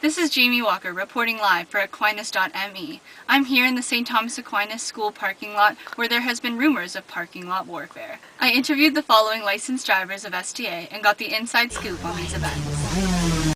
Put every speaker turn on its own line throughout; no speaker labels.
This is Jamie Walker reporting live for Aquinas.me. I'm here in the St. Thomas Aquinas School parking lot where there has been rumors of parking lot warfare. I interviewed the following licensed drivers of STA and got the inside scoop on these events.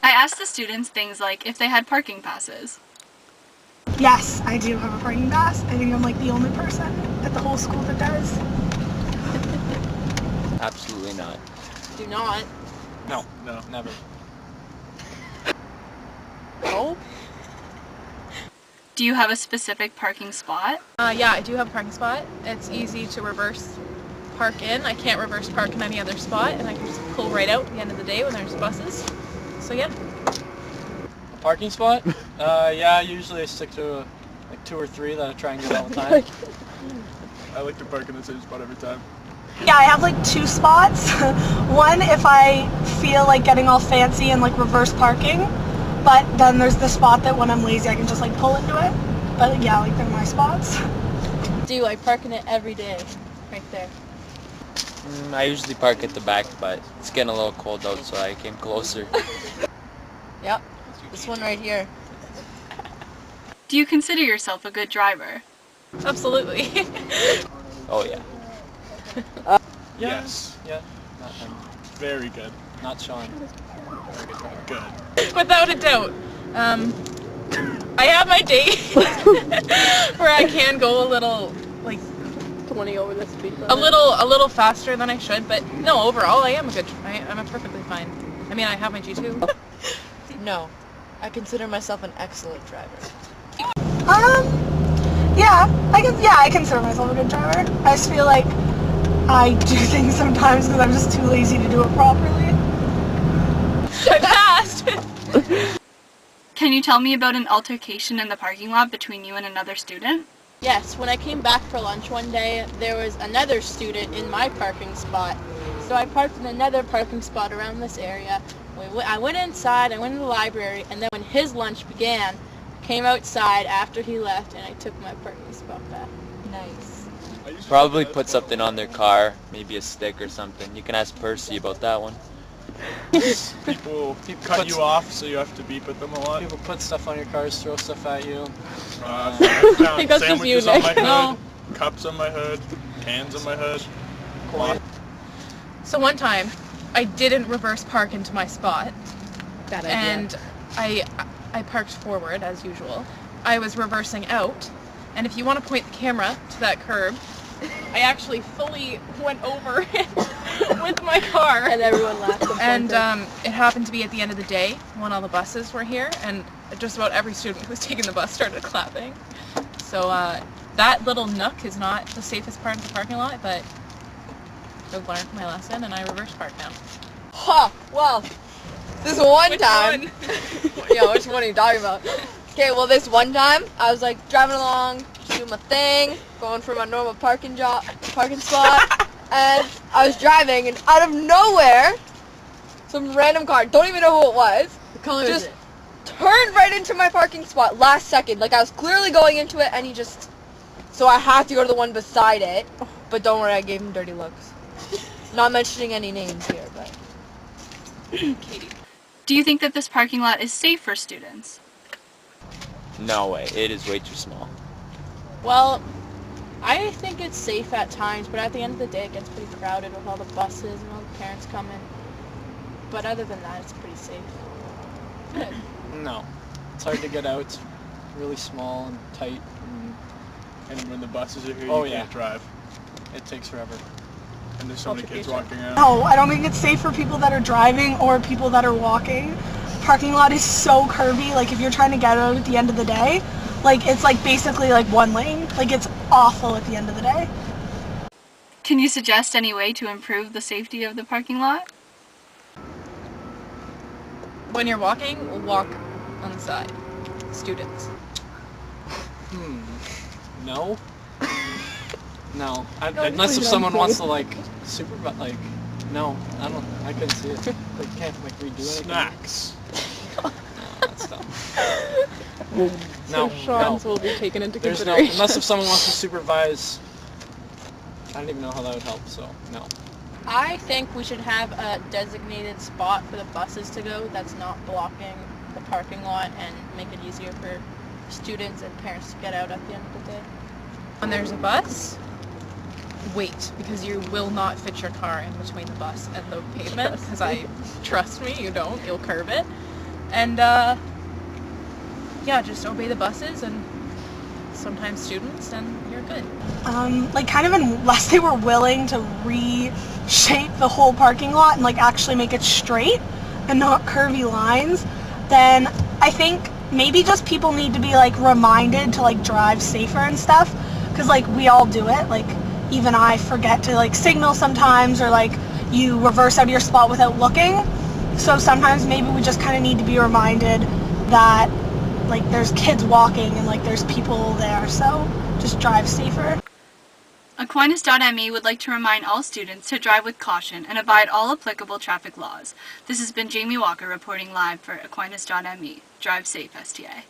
I asked the students things like if they had parking passes.
Yes, I do have a parking pass. I think I'm like the only person at the whole school that does.
Absolutely not.
Do not.
No, never.
No.
Do you have a specific parking spot?
Yeah, I do have a parking spot. It's easy to reverse park in. I can't reverse park in any other spot, and I can just pull right out at the end of the day when there's buses. So yeah.
A parking spot? Yeah, usually I stick to like 2 or 3 that I try and get all the time.
I like to park in the same spot every time.
Yeah, I have like 2 spots. One if I feel like getting all fancy and like reverse parking, but then there's the spot that when I'm lazy I can just like pull into it. But yeah, like they're my spots.
I park in it every day, right there.
I usually park at the back, but it's getting a little cold out, so I came closer.
Yep, this one right here.
Do you consider yourself a good driver?
Absolutely.
Oh yeah.
Yes.
Yeah. Not him.
Very good.
Not Sean.
Very good driver. Good.
Without a doubt. I have my days where I can go a little, like,
20 over the speed limit.
a little faster than I should, but no, overall I am I'm a perfectly fine. I mean, I have my G2.
No, I consider myself an excellent driver.
I consider myself a good driver. I just feel like I do things sometimes because I'm just too lazy to do it properly.
I passed!
Can you tell me about an altercation in the parking lot between you and another student?
Yes, when I came back for lunch one day, there was another student in my parking spot. So I parked in another parking spot around this area. I went inside, I went to the library, and then when his lunch began, I came outside after he left and I took my parking spot back. Nice.
Probably put something on their car, maybe a stick or something. You can ask Percy about that one.
People cut you off, so you have to beep at them a lot.
People put stuff on your cars, throw stuff at you.
I found
think that's just you,
sandwiches on my
Nick.
hood,
No.
cups on my hood, cans on my hood.
So one time, I didn't reverse park into my spot.
Bad idea.
And I parked forward as usual. I was reversing out, and if you want to point the camera to that curb, I actually fully went over it with my car.
And everyone laughed.
And it happened to be at the end of the day when all the buses were here, and just about every student who was taking the bus started clapping. So that little nook is not the safest part of the parking lot, but I've learned my lesson, and I reverse park now.
Huh, well, this one
Which
time.
one?
Yeah, which one are you talking about? Okay, well, this one time, I was like driving along, just doing my thing, going for my normal parking spot, and I was driving, and out of nowhere, some random car, don't even know who it was,
What color
just turned right into my parking spot last second. Like, I was clearly going into it, and he just, so I have to go to the one beside it, but don't worry, I gave him dirty looks. Not mentioning any names here, but.
Do you think that this parking lot is safe for students?
No way. It is way too small.
Well, I think it's safe at times, but at the end of the day, it gets pretty crowded with all the buses and all the parents coming. But other than that, it's pretty safe. Good.
No. It's hard to get out. It's really small and tight.
And when the buses are here,
Oh,
you
yeah.
can't drive.
It takes forever.
And there's so many kids
Altercation.
walking around.
No, I don't think it's safe for people that are driving or people that are walking. Parking lot is so curvy. Like if you're trying to get out at the end of the day, like it's like basically like one lane. Like it's awful at the end of the day.
Can you suggest any way to improve the safety of the parking lot?
When you're walking, walk on the side. Students.
No. No. Unless if someone wants to like supervise, like, no, I couldn't see it. They can't like redo anything.
Snacks.
No, that's dumb.
So
No,
Sean's
no.
will be taken into
There's no,
consideration.
unless if someone wants to supervise, I don't even know how that would help, so no.
I think we should have a designated spot for the buses to go that's not blocking the parking lot and make it easier for students and parents to get out at the end of the day.
When there's a bus, wait, because you will not fit your car in between the bus and the pavement, because trust me, you don't, you'll curve it. And yeah, just obey the buses and sometimes students, and you're good.
Like kind of unless they were willing to reshape the whole parking lot and like actually make it straight and not curvy lines, then I think maybe just people need to be like reminded to like drive safer and stuff, because like we all do it. Like even I forget to like signal sometimes, or like you reverse out of your spot without looking. So sometimes maybe we just kind of need to be reminded that like there's kids walking and like there's people there, so just drive safer.
Aquinas.me would like to remind all students to drive with caution and abide all applicable traffic laws. This has been Jamie Walker reporting live for Aquinas.me. Drive safe, STA.